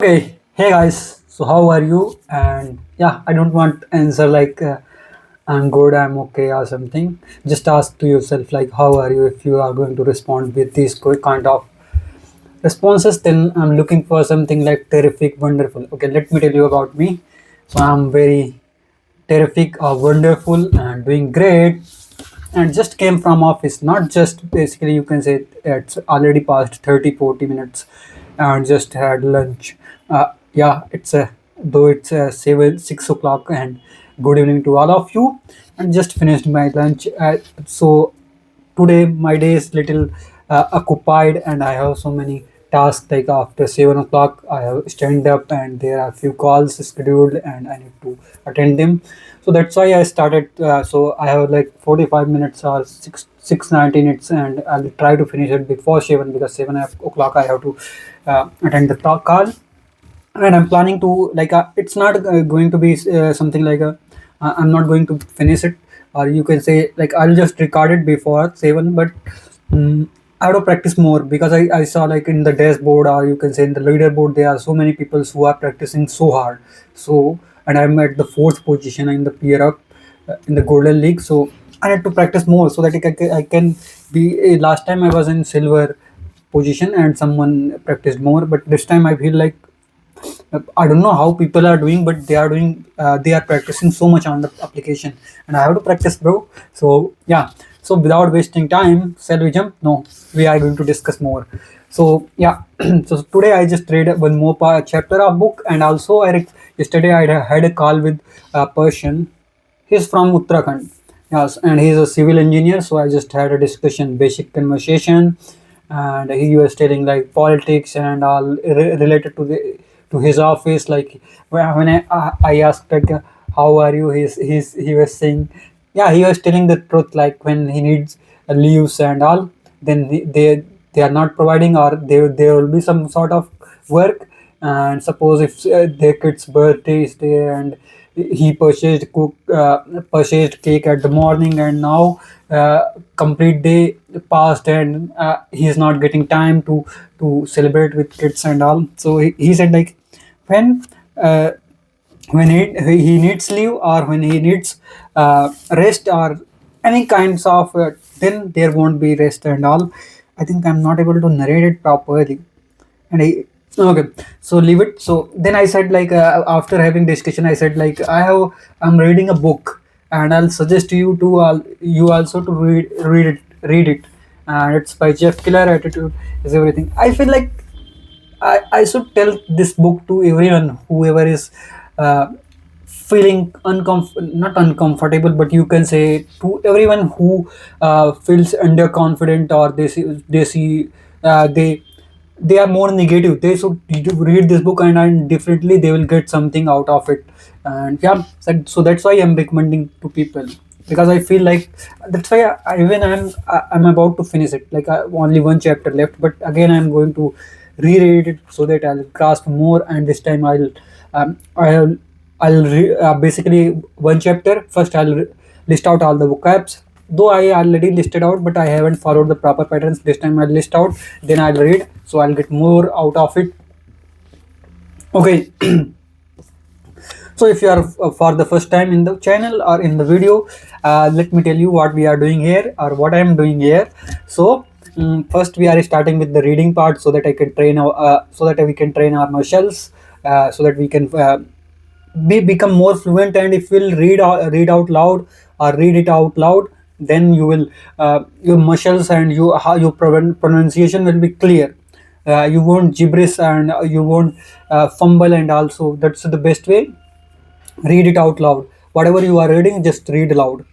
Okay, hey guys. So how are you? And yeah, I don't want answer like I'm good, I'm okay, or something. Just ask to yourself like how are you? If you are going to respond with these kind of responses, then I'm looking for something like terrific, wonderful. Okay, let me tell you about me. So I'm very terrific or wonderful and doing great and just came from office, not just basically you can say it's already past 30-40 minutes and just had lunch. Yeah, it's a though it's 6 o'clock, and good evening to all of you, and just finished my lunch. So today my day is little occupied, and I have so many tasks. Like after 7 o'clock I have stand up and there are few calls scheduled and I need to attend them. So that's why I started. So I have like 45 minutes or 6 6 19 minutes, and I'll try to finish it before 7, because 7 o'clock I have to attend the talk call. And I'm planning to like it's not going to be something like a I'm not going to finish it, or you can say like I'll just record it before 7. But I have to practice more, because I saw like in the dashboard, or you can say in the leaderboard, there are so many people who are practicing so hard. So, and I'm at the fourth position in the peer up in the golden league. So I had to practice more so that I can be last time I was in silver position and someone practiced more, but this time I feel like I don't know how people are doing, but they are doing. They are practicing so much on the application, and I have to practice, bro. So yeah. So without wasting time, shall we jump? No, we are going to discuss more. So yeah. So today I just read one more chapter of book, and also yesterday I had a call with a person. He's from Uttarakhand. Yes, and he's a civil engineer. So I just had a discussion, basic conversation, and he was telling like politics and all related to his office. Like when I asked like how are you, he was saying, yeah, he was telling the truth. Like when he needs leaves and all, then they are not providing, or there will be some sort of work. And suppose if their kid's birthday is there, and he purchased cake at the morning, and now complete day passed, and he is not getting time to celebrate with kids and all. So he said like when uh, he needs leave, or when he needs rest, or any kinds of then there won't be rest and all. I think I'm not able to narrate it properly, and I okay, so leave it. So then I said like after having discussion, I said like I'm reading a book, and I'll suggest you to you also to read it, and it's by Jeff Killer. Attitude is everything. I feel like I should tell this book to everyone, whoever is uh, feeling not uncomfortable, but you can say to everyone who feels underconfident, or they are more negative. They should read this book, and definitely they will get something out of it. And yeah, so that's why I'm recommending to people, because I feel like that's why even I'm about to finish it. Like only one chapter left, but again I'm going to reread it so that I'll grasp more. And this time I'll basically one chapter first. List out all the vocabs. Though I already listed out, but I haven't followed the proper patterns. This time I'll list out, then I'll read, so I'll get more out of it. Okay. So if you are for the first time in the channel or in the video, let me tell you what we are doing here, or what I am doing here. So first we are starting with the reading part, so that I can train our so that we can train our muscles, so that we can become more fluent. And if we'll read out loud, or read it out loud, then you will your muscles and how your pronunciation will be clear. You won't gibberish, and you won't fumble. And also that's the best way. Read it out loud. Whatever you are reading, just read aloud.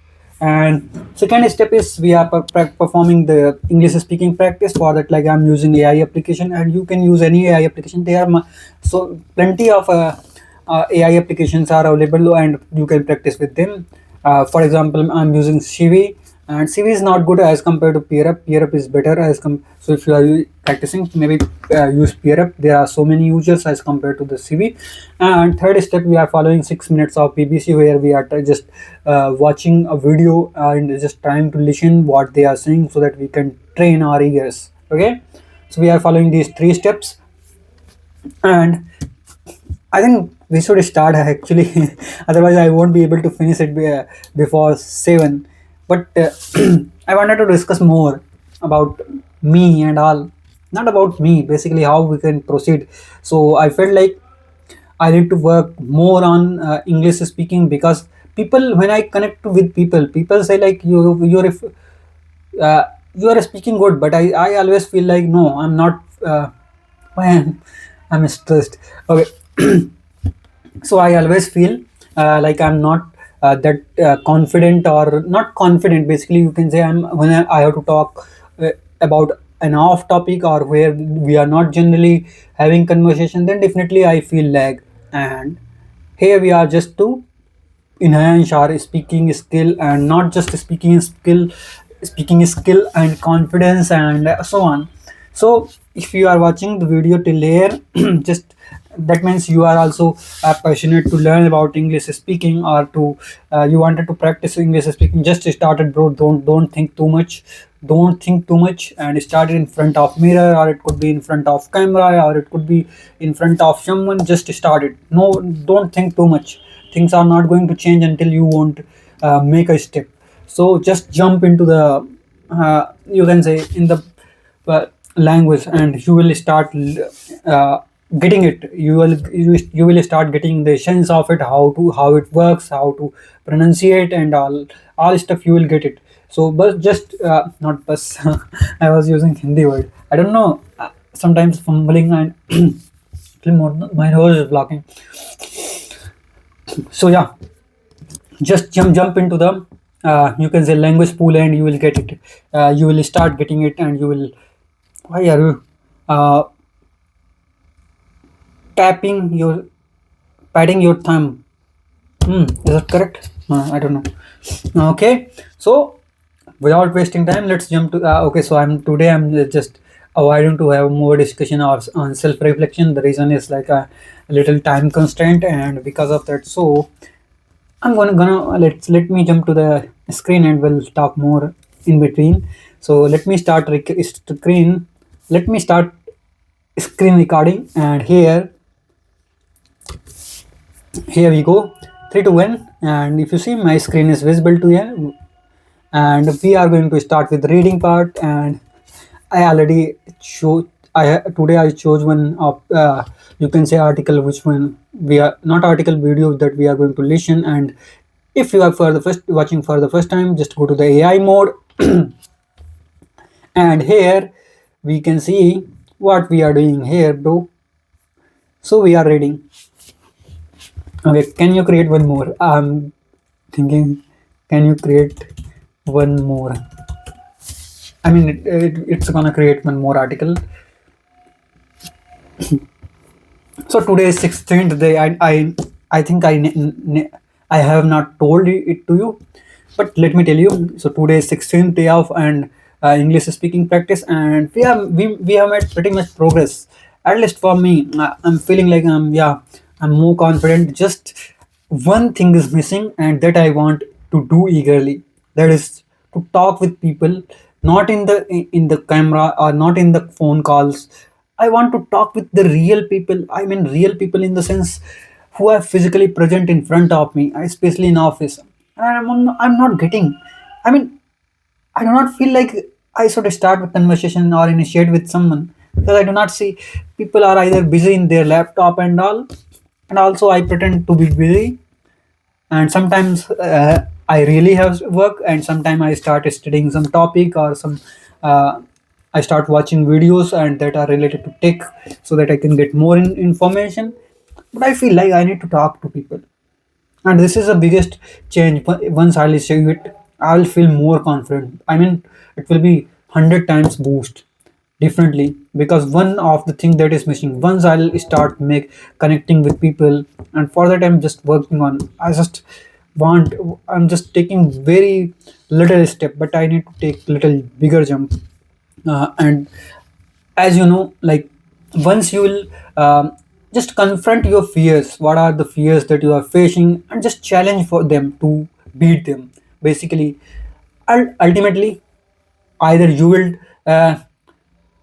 And second step is we are performing the English speaking practice. For that, like I'm using AI application, and you can use any AI application. There are so plenty of AI applications are available, and you can practice with them. For example, I'm using CV, and CV is not good as compared to PeerUp. PeerUp is better so if you are practicing, maybe use PeerUp. There are so many users as compared to the CV. And third step, we are following 6 minutes of BBC, where we are just watching a video and just trying to listen what they are saying, so that we can train our ears. Okay, so we are following these three steps. And I think we should start actually. Otherwise, I won't be able to finish it before 7. But I wanted to discuss more about me and all. Not about me, basically, how we can proceed. So I felt like I need to work more on English speaking, because people, when I connect with people, people say like you are speaking good, but I always feel like no, I'm not. Why I'm stressed. Okay, so I always feel like I'm not that confident, or not confident. Basically, you can say I'm when I have to talk about an off topic, or where we are not generally having conversation, then definitely I feel lag. And here we are just to enhance our speaking skill, and not just speaking skill and confidence, and so on. So if you are watching the video till here, just that means you are also passionate to learn about English speaking, or to you wanted to practice English speaking. Just started, bro. Don't think too much. Don't think too much, and start it in front of mirror, or it could be in front of camera, or it could be in front of someone. Just start it. No, don't think too much. Things are not going to change until you won't make a step. So just jump into the you can say in the language, and you will start uh, getting it. You will start getting the sense of it, how it works, how to pronunciate, and all stuff. You will get it. So but just not bus. I was using Hindi word, I don't know, sometimes fumbling, and my nose is blocking. So yeah, just jump into the you can say language pool, and you will get it. You will start getting it, and you will. Why are you uh, tapping your patting your thumb? Is that correct? I don't know. Okay, so without wasting time, let's jump to. Okay, so I'm just avoiding to have more discussion on self reflection. The reason is like a little time constraint, and because of that, so I'm gonna let me jump to the screen, and we'll talk more in between. So let me start screen. Let me start screen recording, and here we go. 3 to 1, and if you see, my screen is visible to you, and we are going to start with the reading part. And I already chose. Today I chose one of you can say article, which one we are not article video that we are going to listen. And if you are for the first watching for the first time, just go to the AI mode, and here we can see what we are doing here, bro. So we are reading. Okay, can you create one more? I'm thinking, can you create one more? I mean, it's gonna create one more article. So today is 16th day. I think I have not told it to you, but let me tell you. So today is 16th day of and English speaking practice, and we have made pretty much progress. At least for me, I'm feeling like I'm more confident. Just one thing is missing, and that I want to do eagerly. That is to talk with people, not in the camera, or not in the phone calls. I want to talk with the real people. I mean, real people in the sense who are physically present in front of me, especially in office. And I'm not getting. I mean, I do not feel like I should start a conversation or initiate with someone, because I do not see people are either busy in their laptop and all, and also I pretend to be busy, and sometimes I really have work, and sometimes I start studying some topic, or some uh, I start watching videos and that are related to tech, so that I can get more information. But I feel like I need to talk to people, and this is the biggest change. Once I'll see it, I'll feel more confident. I mean, it will be 100 times boost differently, because one of the thing that is missing, once I'll start make connecting with people, and for that I'm just working on. Want I'm just taking very little step, but I need to take little bigger jump. And as you know, like, once you will just confront your fears, what are the fears that you are facing, and just challenge for them to beat them, basically. Ultimately, either you will uh,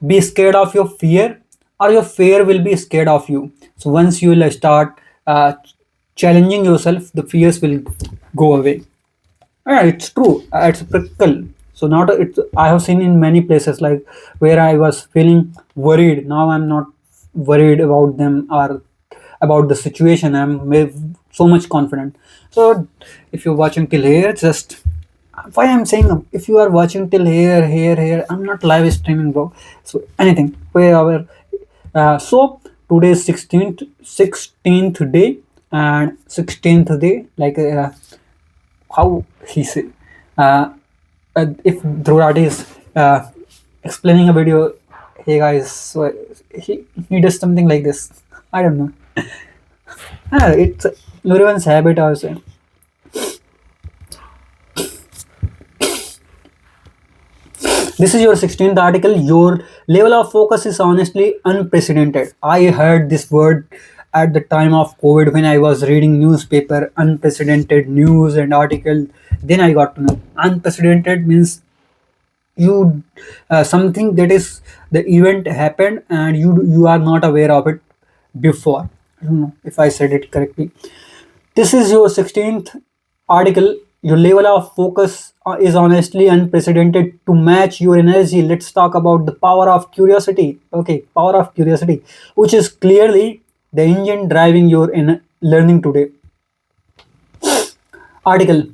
be scared of your fear, or your fear will be scared of you. So once you will start uh, challenging yourself, the fears will go away. Yeah, it's true. It's practical. So not it's. I have seen in many places like where I was feeling worried. Now I'm not worried about them or about the situation. So much confident. So if you're watching till here, just why I'm saying if you are watching till here, I'm not live streaming, bro. So anything, wherever. So today is 16th day, and 16th day, like how he say, uh, if Dhruvat is explaining a video, hey guys, so he does something like this. I don't know. It's everyone's habit also. This is your 16th article. Your level of focus is honestly unprecedented. I heard this word at the time of COVID when I was reading newspaper, unprecedented news and article. Then I got to know unprecedented means you something that is the event happened and you are not aware of it before. I don't know if I said it correctly. This is your 16th article. Your level of focus is honestly unprecedented. To match your energy, let's talk about the power of curiosity. Okay, power of curiosity, which is clearly the engine driving your learning today. Article: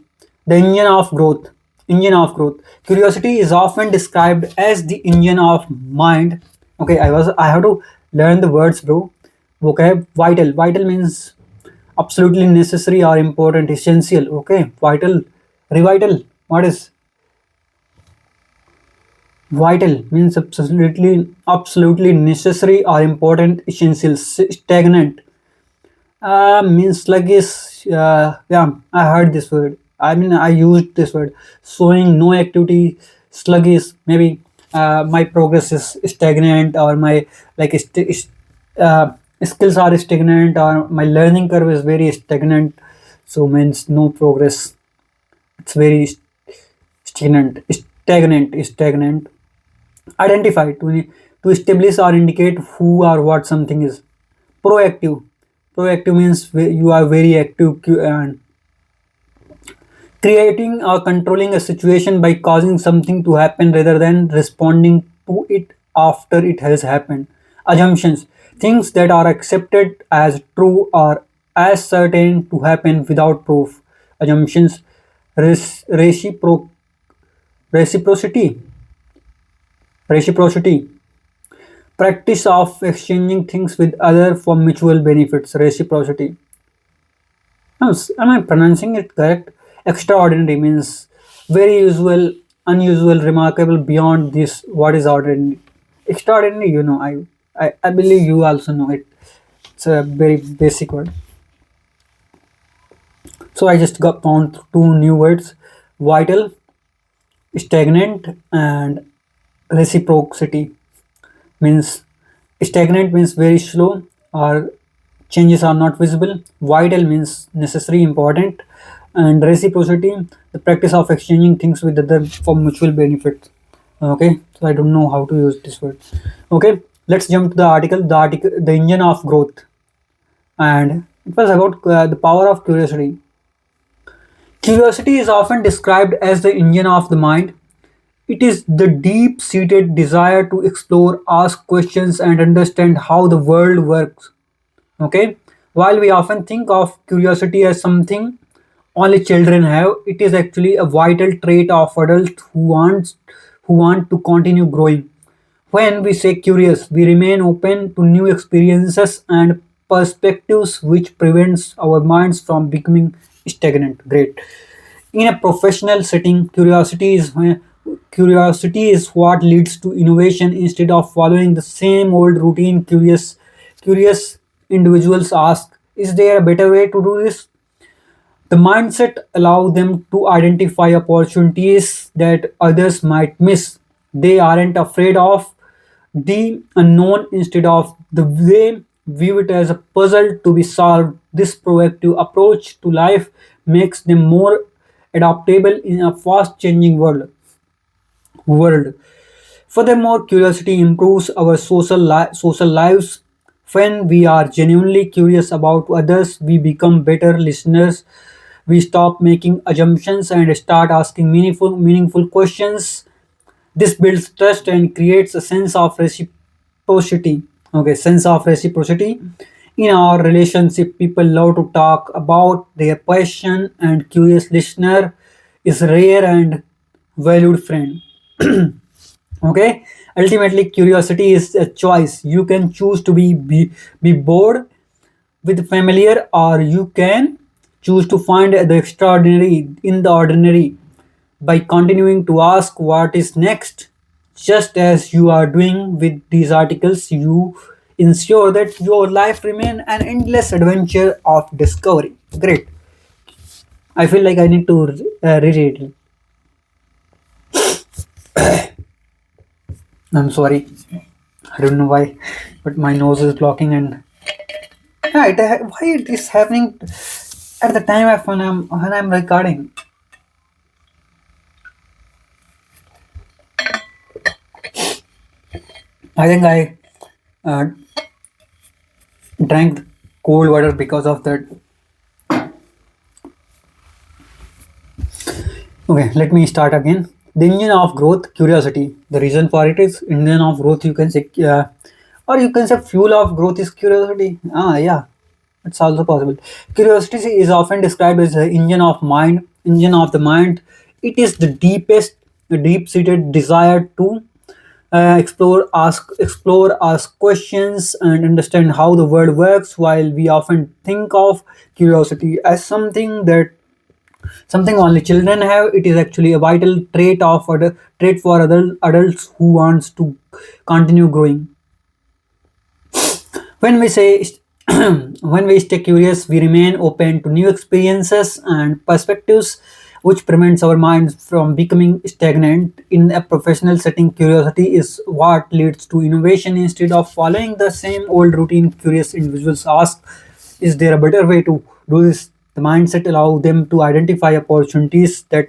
The engine of growth. Engine of growth. Curiosity is often described as the engine of mind. Okay, I have to learn the words, bro. Okay, vital. Vital means absolutely necessary or important, essential. Okay, vital. Revital. What is vital? Means absolutely necessary or important, essential. Stagnant. Means sluggish. Yeah, I heard this word. I mean, I used this word. Showing no activity, sluggish. Maybe my progress is stagnant, or my like uh, skills are stagnant, or my learning curve is very stagnant. So means no progress. It's very stagnant. Stagnant. Identify to establish or indicate who or what something is. Proactive. Proactive means you are very active and creating or controlling a situation by causing something to happen rather than responding to it after it has happened. Assumptions, things that are accepted as true or as certain to happen without proof. Assumptions. Reciprocity. Reciprocity. Reciprocity. Practice of exchanging things with other for mutual benefits. Reciprocity. Am I pronouncing it correct? Extraordinary means very usual, unusual, remarkable, beyond this. What is ordinary? Extraordinary, I believe you also know it. It's a very basic word. So I just got found two new words: vital, stagnant, and reciprocity. Means stagnant means very slow or changes are not visible. Vital means necessary, important, and reciprocity, the practice of exchanging things with other for mutual benefit. Okay, so I don't know how to use this word. Okay, let's jump to the article. The engine of growth, and it was about the power of curiosity. Curiosity is often described as the engine of the mind. It is the deep seated desire to explore, ask questions, and understand how the world works. Okay, while we often think of curiosity as something only children have, it is actually a vital trait of adults who want to continue growing. When we say curious, we remain open to new experiences and perspectives, which prevents our minds from becoming stagnant. Great. In a professional setting, curiosity is what leads to innovation. Instead of following the same old routine, curious individuals ask, is there a better way to do this? The mindset allows them to identify opportunities that others might miss. They aren't afraid of the unknown. Instead of the they view it as a puzzle to be solved. This proactive approach to life makes them more adaptable in a fast changing world. Furthermore, curiosity improves our social lives. When we are genuinely curious about others, we become better listeners. We stop making assumptions and start asking meaningful questions. This builds trust and creates a sense of reciprocity. Okay, sense of reciprocity. In our relationship, people love to talk about their passion, and curious listener is rare and valued friend. Okay, ultimately curiosity is a choice. You can choose to be bored with familiar, or you can choose to find the extraordinary in the ordinary. By continuing to ask what is next, just as you are doing with these articles, you ensure that your life remain an endless adventure of discovery. Great. I feel like I need to reread it. I'm sorry. I don't know why, but my nose is blocking, and yeah, why it is happening at the time of when I'm recording. I think I uh, drank cold water because of that. Okay, let me start again. The engine of growth, curiosity. The reason for it is engine of growth. You can say, or you can say fuel of growth is curiosity. Yeah, it's also possible. Curiosity is often described as the engine of mind. Engine of the mind. It is the deep-seated desire to explore, ask questions, and understand how the world works. While we often think of curiosity as something only children have, it is actually a vital trait for other adults who wants to continue growing. When we say when we stay curious, we remain open to new experiences and perspectives, which prevents our minds from becoming stagnant. In a professional setting, curiosity is what leads to innovation. Instead of following the same old routine, curious individuals ask, is there a better way to do this? The mindset allows them to identify opportunities that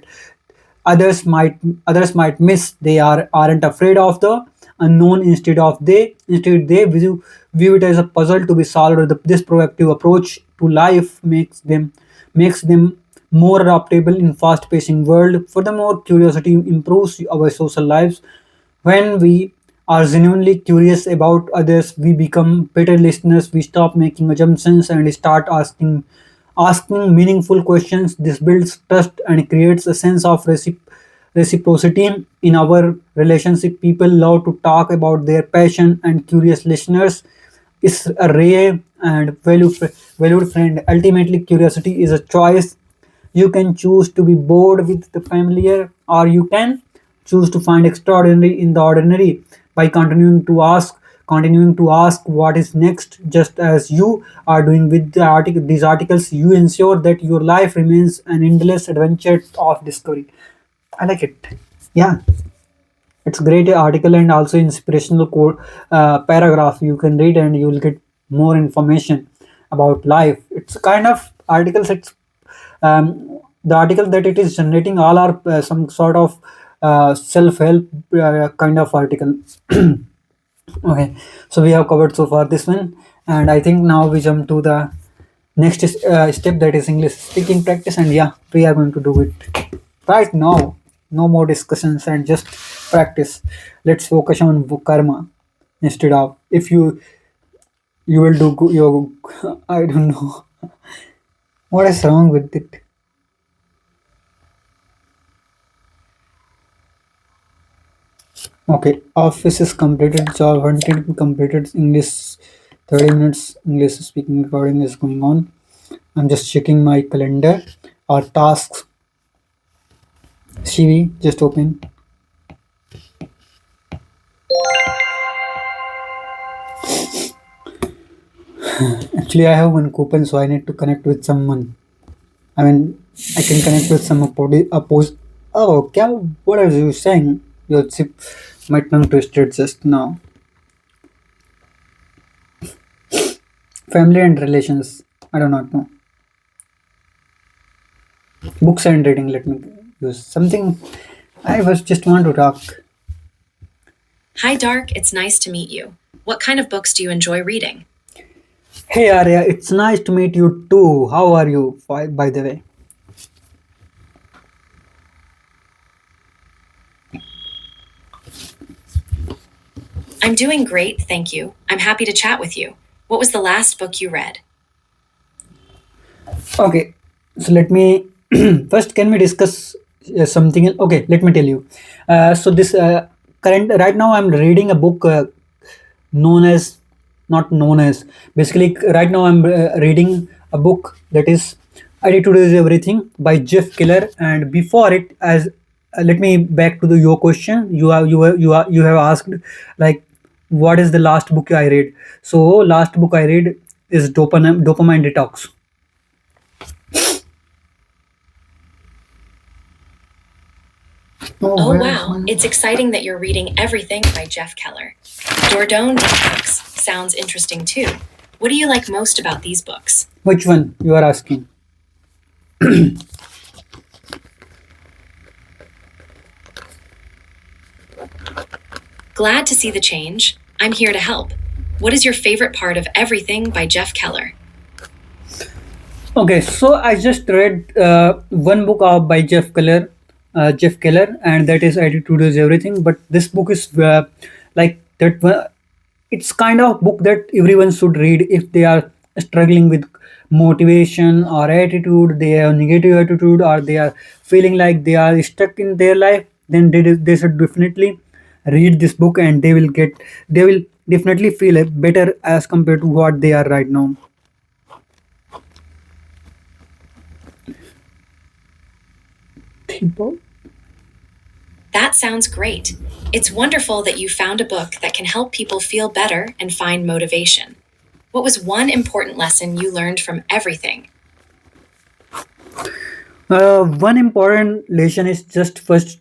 others might others might miss. They aren't afraid of the unknown. Instead they view it as a puzzle to be solved. This proactive approach to life makes them more adaptable in fast-pacing world. Furthermore, curiosity improves our social lives. When we are genuinely curious about others, we become better listeners. We stop making assumptions and start asking meaningful questions. This builds trust and creates a sense of reciprocity in our relationship. People love to talk about their passion, and curious listeners is a rare and valued friend. Ultimately, curiosity is a choice. You can choose to be bored with the familiar, or you can choose to find extraordinary in the ordinary. By continuing to ask what is next, just as you are doing with these articles, you ensure that your life remains an endless adventure of discovery. I like it. Yeah, it's great article and also inspirational quote paragraph you can read, and you will get more information about life. It's a kind of articles. It's the article that it is generating all are some sort of self-help kind of article. Okay, so we have covered so far this one, and I think now we jump to the next step, that is English speaking practice. And yeah, we are going to do it right now. No more discussions and just practice. Let's focus on karma instead of if you will do your I don't know what is wrong with it. Okay, office is completed, job hunted completed, English 30 minutes English speaking recording is going on. I'm just checking my calendar or tasks. CV just open. Actually, I have one coupon, so I need to connect with someone. I mean, I can connect with some oppose. Oh, what are you saying? Your chip, my tongue twisted just now. Family and relations. I do not know. Books and reading. Let me use something. I was just want to talk. Hi, Dark. It's nice to meet you. What kind of books do you enjoy reading? Hey Arya, it's nice to meet you too. How are you, by the way? I'm doing great, thank you. I'm happy to chat with you. What was the last book you read? Okay, so let me first. Can we discuss something? Okay, let me tell you. So this current right now, I'm reading a book known as not known as basically right now I'm reading a book that is Attitude is Everything by Jeff Keller. And before it, as let me back to your question. You have asked like what is the last book I read. So last book I read is Dopamine Detox. Oh, Oh, where is my wow, it's note? exciting that you're reading Everything by Jeff Keller. Dordogne Detox sounds interesting too. What do you like most about these books? Which one you are asking? Glad to see the change. I'm here to help. What is your favorite part of Everything by Jeff Keller? Okay, so I just read one book by Jeff Keller, and that is Attitude is Everything. But this book is like that. It's kind of book that everyone should read if they are struggling with motivation or attitude. They have negative attitude, or they are feeling like they are stuck in their life. Then they should definitely read this book, and they will definitely feel better as compared to what they are right now. That sounds great. It's wonderful that you found a book that can help people feel better and find motivation. What was one important lesson you learned from Everything? One important lesson is just first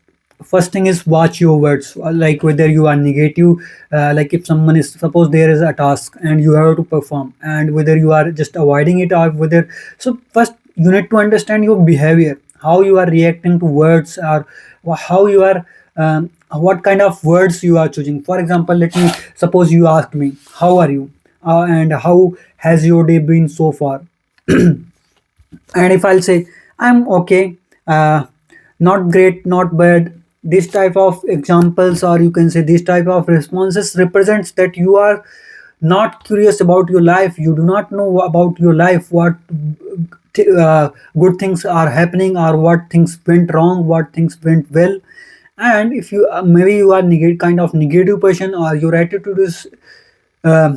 thing is watch your words. Like whether you are negative, like if someone is suppose there is a task and you have to perform, and whether you are just avoiding it or whether. So first you need to understand your behavior, how you are reacting to words, or how you are what kind of words you are choosing. For example, let me suppose you ask me how are you, and how has your day been so far. And if I'll say I'm okay, uh, not great, not bad, this type of examples, or you can say this type of responses represents that you are not curious about your life. You do not know about your life, what good things are happening, or what things went wrong, what things went well. And if you maybe you are kind of negative person, or your attitude is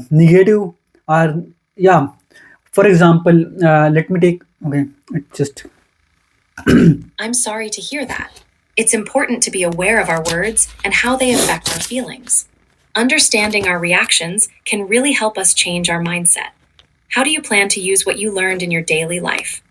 negative, or yeah, for example, let me take okay, it just I'm sorry to hear that. It's important to be aware of our words and how they affect our feelings. Understanding our reactions can really help us change our mindset. How do you plan to use what you learned in your daily life?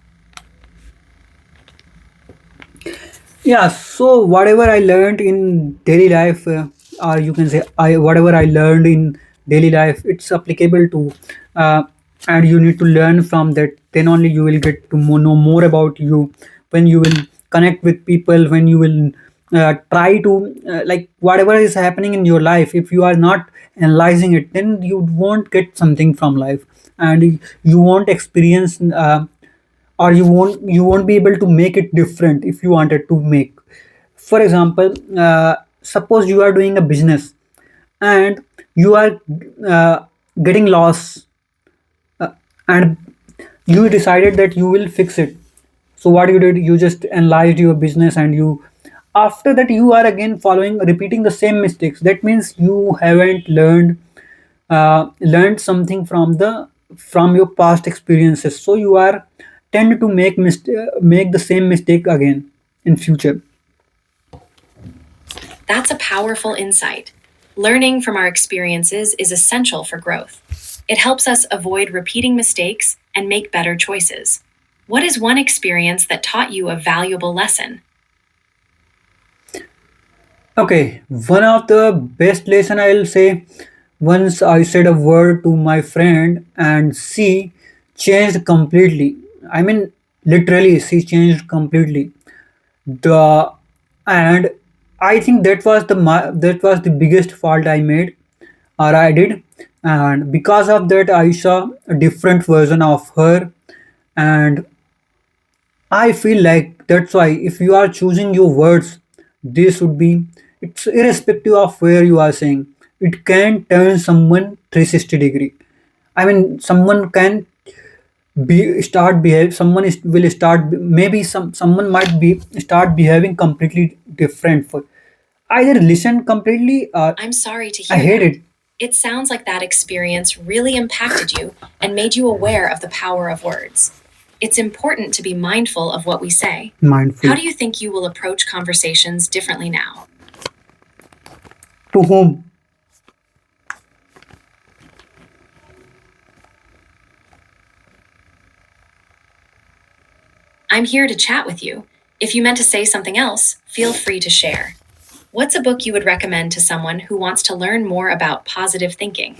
yeah. So whatever I learned in daily life, or you can say I whatever I learned in daily life, it's applicable to, uh, and you need to learn from that. Then only you will get to know more about you. When you will connect with people, when you will try to like whatever is happening in your life, if you are not analyzing it, then you won't get something from life, and you won't experience. Or you won't be able to make it different if you wanted to make. For example, suppose you are doing a business, and you are uh, getting lost, uh, and you decided that you will fix it. So what you did, you just analyzed your business, and you after that you are again following repeating the same mistakes. That means you haven't learned something from your past experiences, so you are tend to make the same mistake again in future. That's a powerful insight. Learning from our experiences is essential for growth. It helps us avoid repeating mistakes and make better choices. What is one experience that taught you a valuable lesson? Okay, one of the best lesson I'll say, once I said a word to my friend and she changed completely. I mean, literally, she changed completely. The and I think that was the biggest fault I made or I did. and because of that I saw a different version of her. And I feel like that's why if you are choosing your words, they should be, it's irrespective of where you are saying. It can turn someone 360 degree. I mean, someone can be start behave. Someone will start maybe someone might be start behaving completely different for either listen completely or I'm sorry to I hear hate that. it. It sounds like that experience really impacted you and made you aware of the power of words. It's important to be mindful of what we say. How Mindful. do you think you will approach conversations differently now? To whom? I'm here to chat with you. If you meant to say something else, feel free to share. What's a book you would recommend to someone who wants to learn more about positive thinking?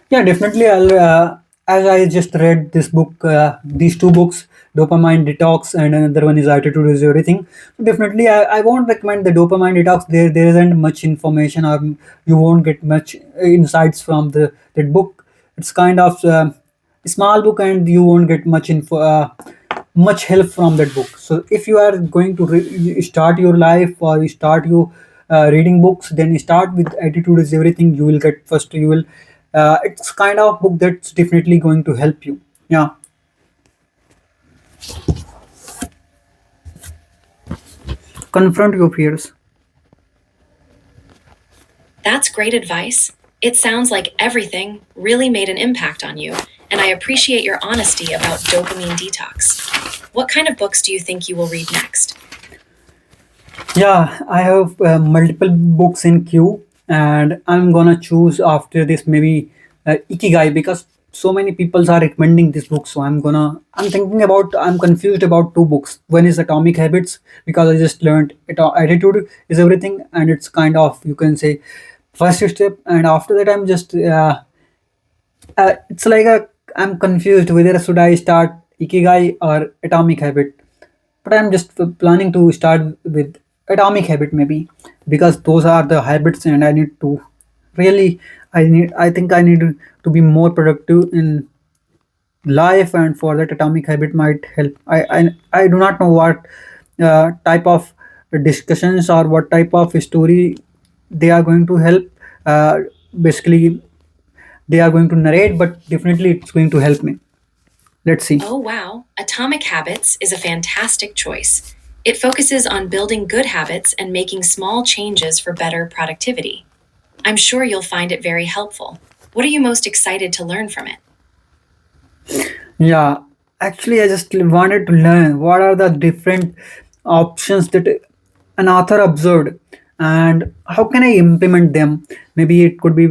Yeah, definitely. I'll. As I just read this book, these two books, Dopamine Detox, and another one is Attitude is Everything. So definitely, I won't recommend the Dopamine Detox. There isn't much information, or you won't get much insights from the that book. It's kind of a small book, and you won't get much info, much help from that book. So if you are going to start your life or you start your reading books, then you start with Attitude is Everything. You will get first. You will. It's kind of book that's definitely going to help you. Yeah, confront your fears. That's great advice. It sounds like everything really made an impact on you, and I appreciate your honesty about dopamine detox. What kind of books do you think you will read next? Yeah, I have multiple books in queue, and I'm gonna choose after this maybe Ikigai because so many people are recommending this book. So I'm thinking about, I'm confused about two books. One is Atomic Habits because I just learned it. Attitude is Everything, and it's kind of, you can say, first step. And after that, I'm just it's like a, I'm confused whether should I start Ikigai or Atomic Habit, but I'm just planning to start with Atomic Habit maybe because those are the habits, and I need to really, I think I need to be more productive in life, and for that Atomic Habit might help. I do not know what type of discussions or what type of story they are going to help. Basically, they are going to narrate, but definitely it's going to help me. Let's see. Oh, wow. Atomic Habits is a fantastic choice. It focuses on building good habits and making small changes for better productivity. I'm sure you'll find it very helpful. What are you most excited to learn from it? Yeah, actually, I just wanted to learn what are the different options that an author observed, and how can I implement them. Maybe it could be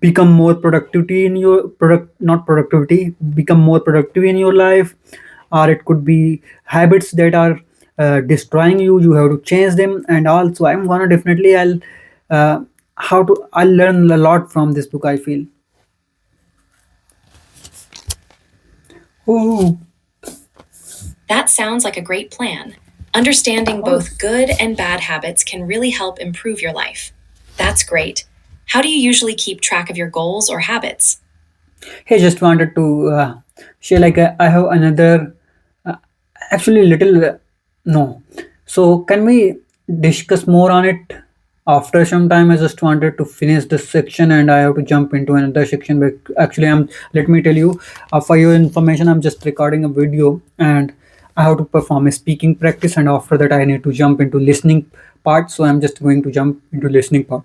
become more productivity in your product, not productivity, become more productive in your life, or it could be habits that are destroying you. You have to change them, and also I'm gonna definitely uh, I'll learn a lot from this book, I feel. Oh, That sounds like a great plan. Understanding both good and bad habits can really help improve your life. That's great. How do you usually keep track of your goals or habits? hey, just wanted to share like I have another uh, actually little no. So can we discuss more on it after some time? I just wanted to finish this section and I have to jump into another section. But actually, I'm let me tell you, for your information, I'm just recording a video and I have to perform a speaking practice, and after that, I need to jump into listening part. So I'm just going to jump into listening part.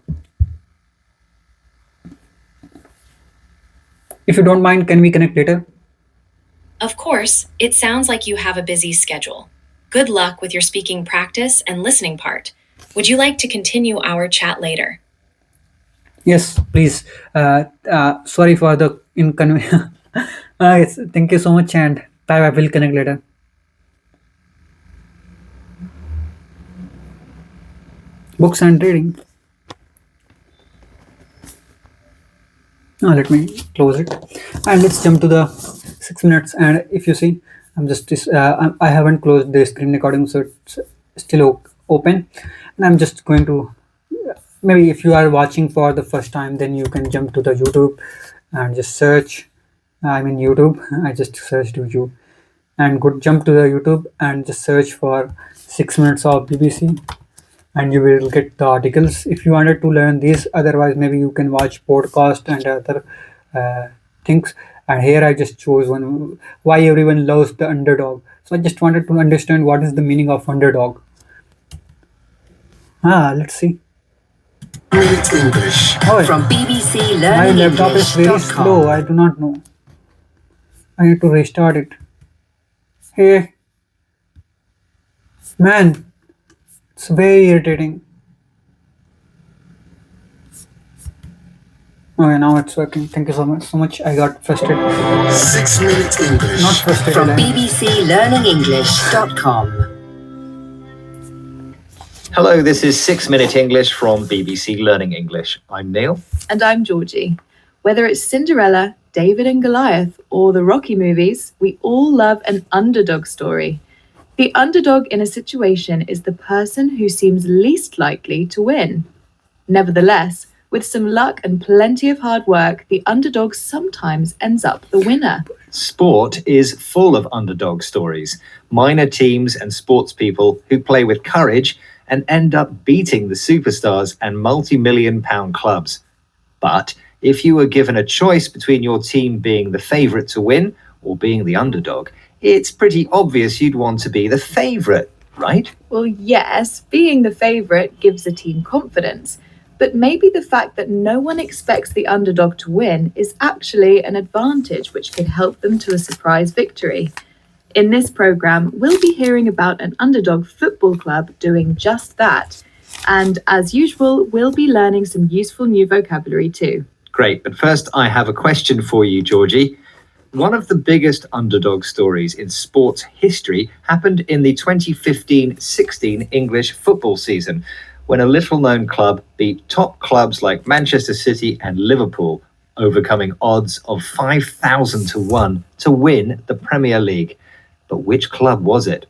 If you don't mind, can we connect later? Of course, it sounds like you have a busy schedule. Good luck with your speaking practice and listening part. Would you like to continue our chat later? Yes, please. Sorry for the inconvenience. Yes, thank you so much, and bye. I will connect later. Books and reading. Let me close it, and let's jump to the 6 minutes. And if you see, I haven't closed the screen recording, so it's still open, and I'm just going to maybe if you are watching for the first time, then you can jump to the YouTube and just search. I mean YouTube. I just searched YouTube and go jump to the YouTube and just search for 6 minutes of BBC, and you will get the articles if you wanted to learn these. Otherwise, maybe you can watch podcast and other things. And here I just chose one, why everyone loves the underdog. So I just wanted to understand what is the meaning of underdog. Let's see. Minute English Oh, from BBC my Learning laptop is very slow. I do not know. I need to restart it. Hey, man, it's very irritating. Okay, now it's working. Thank you so much. So much. I got frustrated. 6 Minute English Not frustrated. from I'm- bbclearningenglish.com. Hello, this is 6 Minute English from BBC Learning English. I'm Neil. And I'm Georgie. Whether it's Cinderella, David and Goliath, or the Rocky movies, we all love an underdog story. The underdog in a situation is the person who seems least likely to win. Nevertheless, with some luck and plenty of hard work, the underdog sometimes ends up the winner. Sport is full of underdog stories, minor teams and sports people who play with courage and end up beating the superstars and multi-million-pound clubs. But if you were given a choice between your team being the favourite to win or being the underdog, it's pretty obvious you'd want to be the favourite, right? Well, yes, being the favourite gives a team confidence, but maybe the fact that no one expects the underdog to win is actually an advantage which could help them to a surprise victory. In this programme, we'll be hearing about an underdog football club doing just that. And as usual, we'll be learning some useful new vocabulary too. Great, but first I have a question for you, Georgie. One of the biggest underdog stories in sports history happened in the 2015-16 English football season, when a little-known club beat top clubs like Manchester City and Liverpool, overcoming odds of 5,000 to 1 to win the Premier League. But which club was it?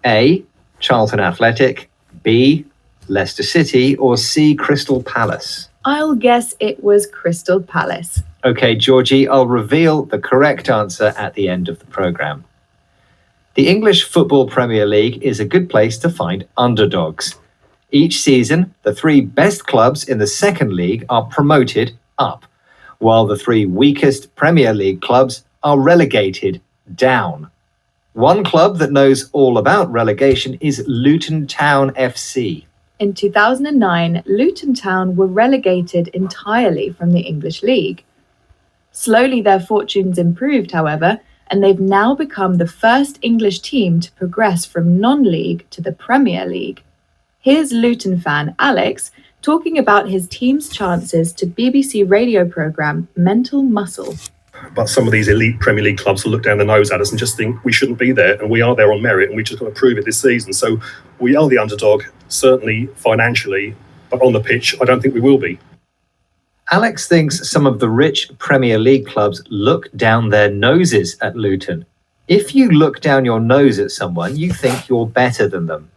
A. Charlton Athletic, B. Leicester City, or C. Crystal Palace? I'll guess it was Crystal Palace. Okay, Georgie, I'll reveal the correct answer at the end of the programme. The English Football Premier League is a good place to find underdogs. Each season, the 3 best clubs in the second league are promoted up, while the 3 weakest Premier League clubs are relegated down. One club that knows all about relegation is Luton Town FC. In 2009, Luton Town were relegated entirely from the English League. Slowly their fortunes improved, however, and they've now become the first English team to progress from non-league to the Premier League. Here's Luton fan Alex talking about his team's chances to BBC radio programme Mental Muscle. But some of these elite Premier League clubs will look down their nose at us and just think we shouldn't be there, and we are there on merit, and we just got to prove it this season. So we are the underdog, certainly financially, but on the pitch, I don't think we will be. Alex thinks some of the rich Premier League clubs look down their noses at Luton. If you look down your nose at someone, you think you're better than them.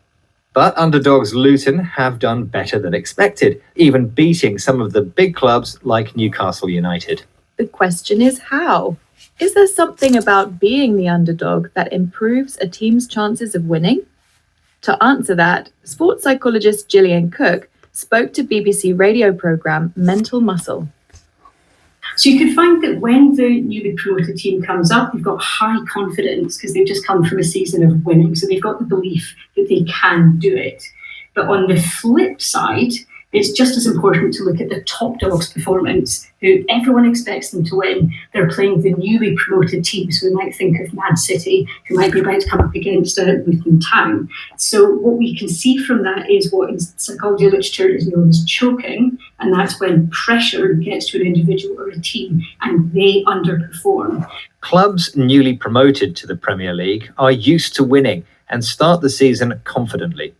But underdogs Luton have done better than expected, even beating some of the big clubs like Newcastle United. The question is how? Is there something about being the underdog that improves a team's chances of winning? To answer that, sports psychologist Gillian Cook spoke to BBC radio programme Mental Muscle. So you can find that when the newly promoted team comes up, they've got high confidence because they've just come from a season of winning. So they've got the belief that they can do it. But on the flip side, it's just as important to look at the top dog's performance, who everyone expects them to win. They're playing the newly promoted team, so we might think of Man City, who might be about to come up against Luton Town. So what we can see from that is what in psychology literature is known as choking, and that's when pressure gets to an individual or a team and they underperform. Clubs newly promoted to the Premier League are used to winning and start the season confidently.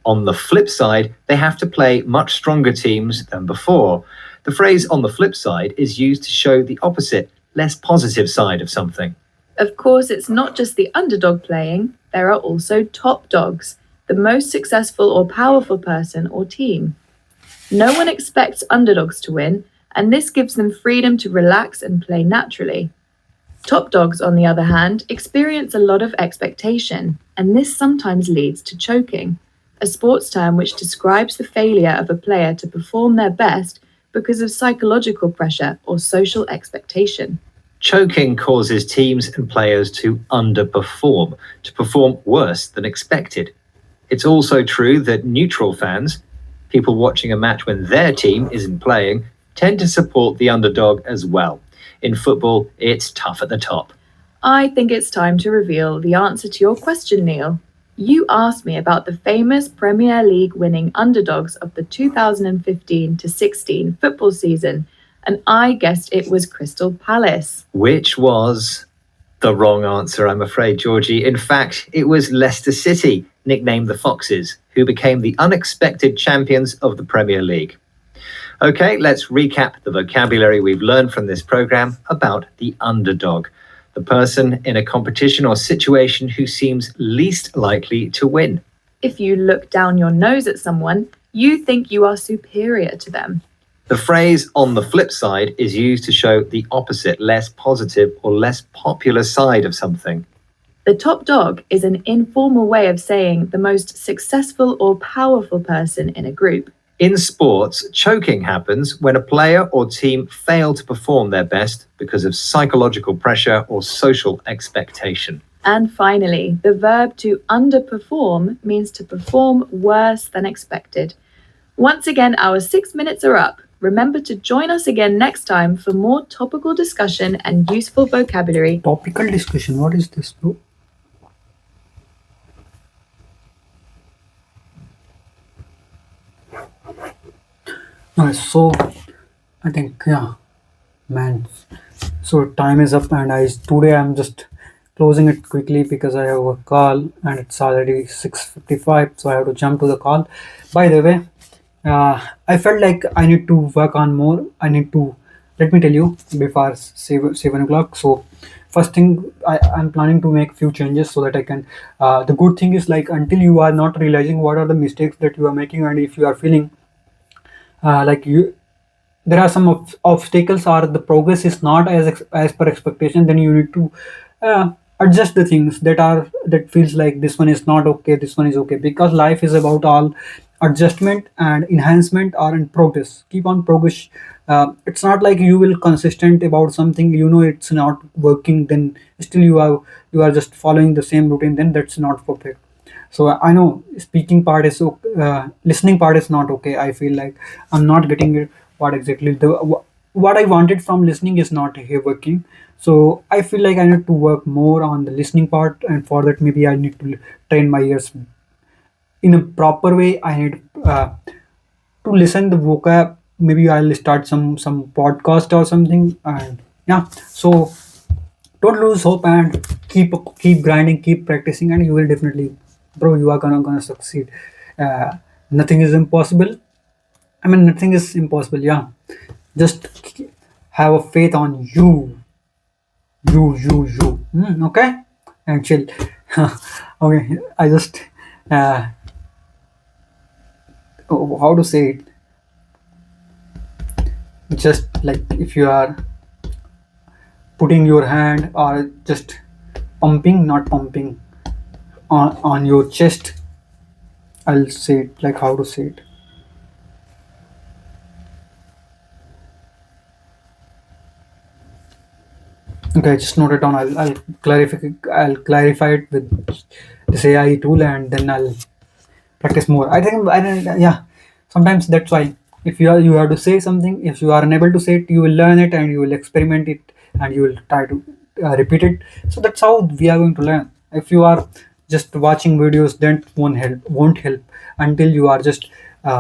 On the flip side, they have to play much stronger teams than before. The phrase "on the flip side" is used to show the opposite, less positive side of something. Of course, it's not just the underdog playing, there are also top dogs, the most successful or powerful person or team. No one expects underdogs to win, and this gives them freedom to relax and play naturally. Top dogs, on the other hand, experience a lot of expectation, and this sometimes leads to choking, a sports term which describes the failure of a player to perform their best because of psychological pressure or social expectation. Choking causes teams and players to underperform, to perform worse than expected. It's also true that neutral fans, people watching a match when their team isn't playing, tend to support the underdog as well. In football, it's tough at the top. I think it's time to reveal the answer to your question, Neil. You asked me about the famous Premier League winning underdogs of the 2015 to 16 football season, and I guessed it was Crystal Palace. Which was the wrong answer, I'm afraid, Georgie. In fact, it was Leicester City, nicknamed the Foxes, who became the unexpected champions of the Premier League. Okay, let's recap the vocabulary we've learned from this programme about the underdog, the person in a competition or situation who seems least likely to win. If you look down your nose at someone, you think you are superior to them. The phrase on the flip side is used to show the opposite, less positive or less popular side of something. The top dog is an informal way of saying the most successful or powerful person in a group. In sports, choking happens when a player or team fail to perform their best because of psychological pressure or social expectation. And finally, the verb to underperform means to perform worse than expected. Once again, our 6 minutes are up. Remember to join us again next time for more topical discussion and useful vocabulary. Topical discussion. What is this, bro? So I think man. So time is up, and today I'm just closing it quickly because I have a call and it's already 6:55, so I have to jump to the call. By the way, I felt like I need to work on more. Let me tell you before 7 o'clock. So first thing, I'm planning to make few changes so that I can. The good thing is, like, until you are not realizing what are the mistakes that you are making, and if you are feeling like you there are some obstacles or the progress is not as per expectation, then you need to adjust the things that feels like this one is not okay, this one is okay, because life is about all adjustment and enhancement or in progress. Keep on progress. It's not like you will consistent about something, it's not working, then still you are just following the same routine, then that's not perfect. So I know speaking part is listening part is not okay. I feel like I'm not getting it, what exactly what I wanted from listening is not here working. So I feel like I need to work more on the listening part, and for that maybe I need to train my ears in a proper way. I need to listen the vocab. Maybe I'll start some podcast or something, and yeah. So don't lose hope and keep grinding, keep practicing, and you will definitely, bro, you are gonna succeed. Nothing is impossible. I mean, nothing is impossible. Yeah, just have a faith on you. You. Okay, and chill. Okay, I just uh, how to say it. Just like if you are putting your hand or just pumping, not pumping on your chest. I'll say it like how to say it. Okay, just note it down. I'll clarify it with this AI tool, and then I'll practice more. I think I don't, yeah. Sometimes that's why if you have to say something, if you are unable to say it, you will learn it and you will experiment it and you will try to repeat it. So that's how we are going to learn. If you are just watching videos, then won't help until you are just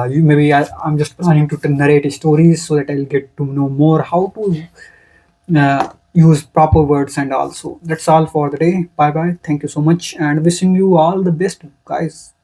you maybe I'm just planning to narrate stories so that I'll get to know more how to use proper words, and also that's all for the day. Bye bye, thank you so much, and wishing you all the best, guys.